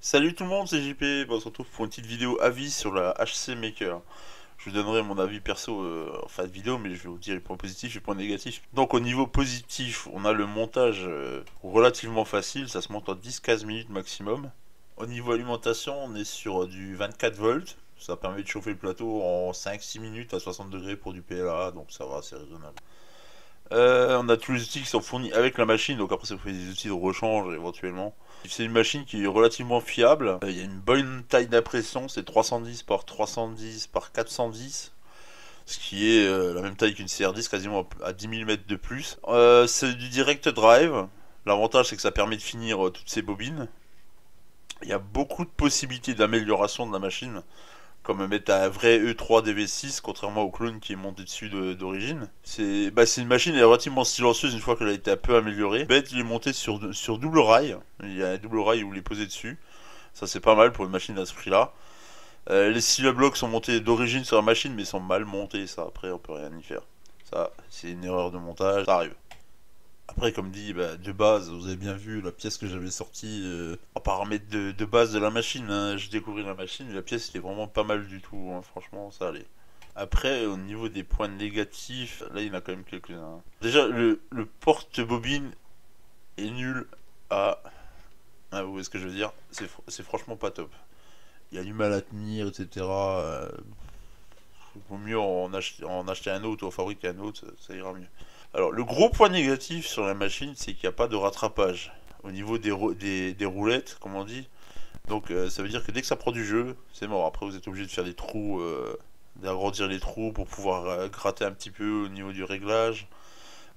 Salut tout le monde, c'est JP. Bon, on se retrouve pour une petite vidéo avis sur la HC Maker. Je vous donnerai mon avis perso en fin de vidéo, mais je vais vous dire les points positifs et les points négatifs. Donc au niveau positif, on a le montage relativement facile, ça se monte en 10-15 minutes maximum. Au niveau alimentation, on est sur du 24 volts. Ça permet de chauffer le plateau en 5-6 minutes à 60 degrés pour du PLA, donc ça va, c'est raisonnable. On a tous les outils qui sont fournis avec la machine, donc après ça vous fait des outils de rechange éventuellement. C'est une machine qui est relativement fiable. Il y a une bonne taille d'impression, c'est 310 par 310 par 410, ce qui est la même taille qu'une CR10, quasiment à 10 mm de plus. C'est du direct drive. L'avantage c'est que ça permet de finir toutes ces bobines. Il y a beaucoup de possibilités d'amélioration de la machine, comme mettre un vrai E3 DV6 contrairement au clone qui est monté dessus d'origine. C'est une machine elle est relativement silencieuse une fois qu'elle a été un peu améliorée. Bête, il est monté sur double rail. Il y a un double rail où il est posé dessus. Ça c'est pas mal pour une machine à ce prix là. Les silo blocks sont montés d'origine sur la machine mais sont mal montés, ça après on peut rien y faire. Ça c'est une erreur de montage, ça arrive. Après, comme dit, de base, vous avez bien vu la pièce que j'avais sortie en paramètre de base de la machine. Hein. Je découvrais la machine, et la pièce était vraiment pas mal du tout. Hein. Franchement, ça allait. Après, au niveau des points négatifs, là, il y en a quand même quelques-uns. Hein. Déjà, le porte-bobine est nul à. Ah, vous voyez ce que je veux dire? C'est franchement pas top. Il y a du mal à tenir, etc. Il vaut mieux en acheter un autre ou en fabriquer un autre, ça ira mieux. Alors, le gros point négatif sur la machine, c'est qu'il n'y a pas de rattrapage au niveau des roulettes, comme on dit. Donc, ça veut dire que dès que ça prend du jeu, c'est mort. Après, vous êtes obligé de faire des trous, d'agrandir les trous pour pouvoir gratter un petit peu au niveau du réglage.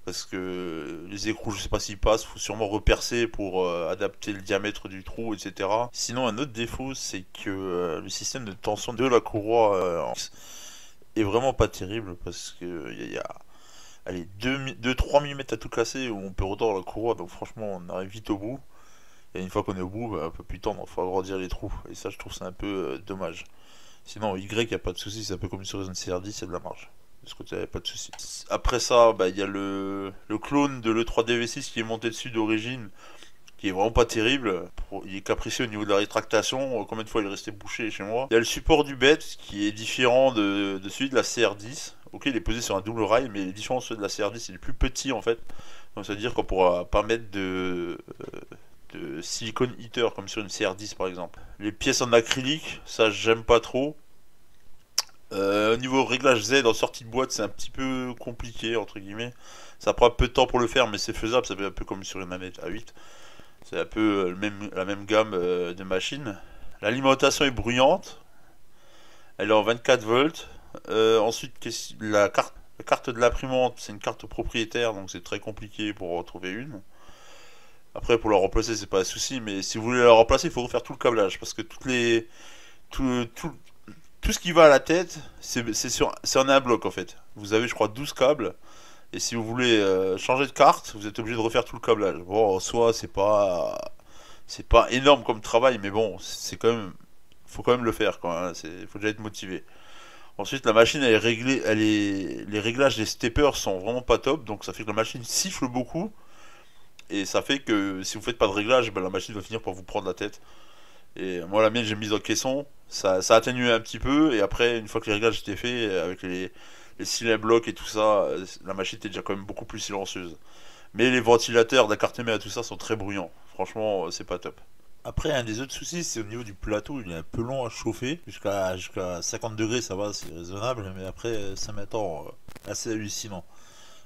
Parce que les écrous, je sais pas s'ils passent, faut sûrement repercer pour adapter le diamètre du trou, etc. Sinon, un autre défaut, c'est que le système de tension de la courroie est vraiment pas terrible parce que il y a allez, 2-3 mm à tout casser où on peut retordre la courroie, donc franchement on arrive vite au bout. Et une fois qu'on est au bout, un peu plus tendre, il faut agrandir les trous. Et ça je trouve c'est un peu dommage. Sinon Y il n'y a pas de souci, c'est un peu comme sur une CR10, il y a de la marge. De ce côté, il n'y a pas de souci. Après ça, il y a le clone de l'E3DV6 qui est monté dessus d'origine, qui est vraiment pas terrible. Il est capricieux au niveau de la rétractation. Combien de fois il est resté bouché chez moi. Il y a le support du bed qui est différent de celui de la CR10. Ok, il est posé sur un double rail, mais les différences de la CR10, il est plus petit en fait. Donc ça veut dire qu'on pourra pas mettre de silicone heater comme sur une CR10 par exemple. Les pièces en acrylique, ça j'aime pas trop. Au niveau réglage Z en sortie de boîte, c'est un petit peu compliqué entre guillemets. Ça prend un peu de temps pour le faire, mais c'est faisable. Ça fait un peu comme sur une manette A8. C'est un peu la même gamme de machines. L'alimentation est bruyante. Elle est en 24 volts. Ensuite, la carte de l'imprimante, c'est une carte propriétaire, donc c'est très compliqué pour en retrouver une. Après, pour la remplacer, c'est pas un souci, mais si vous voulez la remplacer, il faut refaire tout le câblage, parce que tout, tout, tout ce qui va à la tête, c'est en un bloc en fait. Vous avez, je crois, 12 câbles. Et si vous voulez changer de carte, vous êtes obligé de refaire tout le câblage. Bon, en soi, c'est pas énorme comme travail, mais bon, c'est quand même, faut quand même le faire, quoi. Hein, faut déjà être motivé. Ensuite, la machine, elle est réglée, les réglages des steppers sont vraiment pas top, donc ça fait que la machine siffle beaucoup, et ça fait que si vous faites pas de réglage, la machine va finir par vous prendre la tête. Et moi, la mienne, j'ai mise en caisson, ça atténue un petit peu, et après, une fois que les réglages étaient faits, avec les cylindres blocs et tout ça, la machine était déjà quand même beaucoup plus silencieuse. Mais les ventilateurs de la carte mère et tout ça sont très bruyants. Franchement, c'est pas top. Après, un des autres soucis, c'est au niveau du plateau, il est un peu long à chauffer. Jusqu'à 50 degrés, ça va, c'est raisonnable. Mais après, ça m'attend assez hallucinant.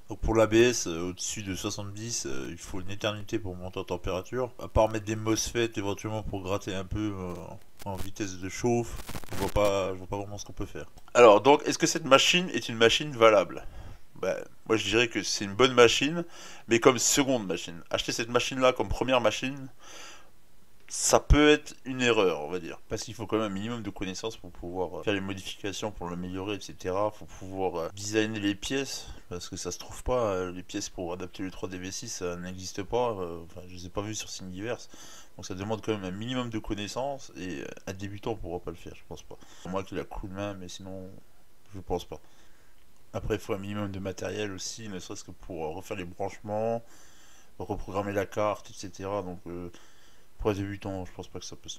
Donc pour l'ABS, au-dessus de 70, il faut une éternité pour monter en température. À part mettre des MOSFET éventuellement pour gratter un peu en vitesse de chauffe, je vois pas vraiment ce qu'on peut faire. Alors donc, est-ce que cette machine est une machine valable? Moi je dirais que c'est une bonne machine, mais comme seconde machine. Acheter cette machine-là comme première machine, ça peut être une erreur, on va dire. Parce qu'il faut quand même un minimum de connaissances pour pouvoir faire les modifications, pour l'améliorer, etc. Faut pouvoir designer les pièces, parce que ça se trouve pas. Les pièces pour adapter le 3DV6, ça n'existe pas. Enfin, je les ai pas vues sur Thingiverse. Donc ça demande quand même un minimum de connaissances, et un débutant pourra pas le faire, je pense pas. Moi qui la coup de main, mais sinon, je pense pas. Après, il faut un minimum de matériel aussi, ne serait-ce que pour refaire les branchements, reprogrammer la carte, etc. Donc, pour les débutants, je pense pas que ça peut se.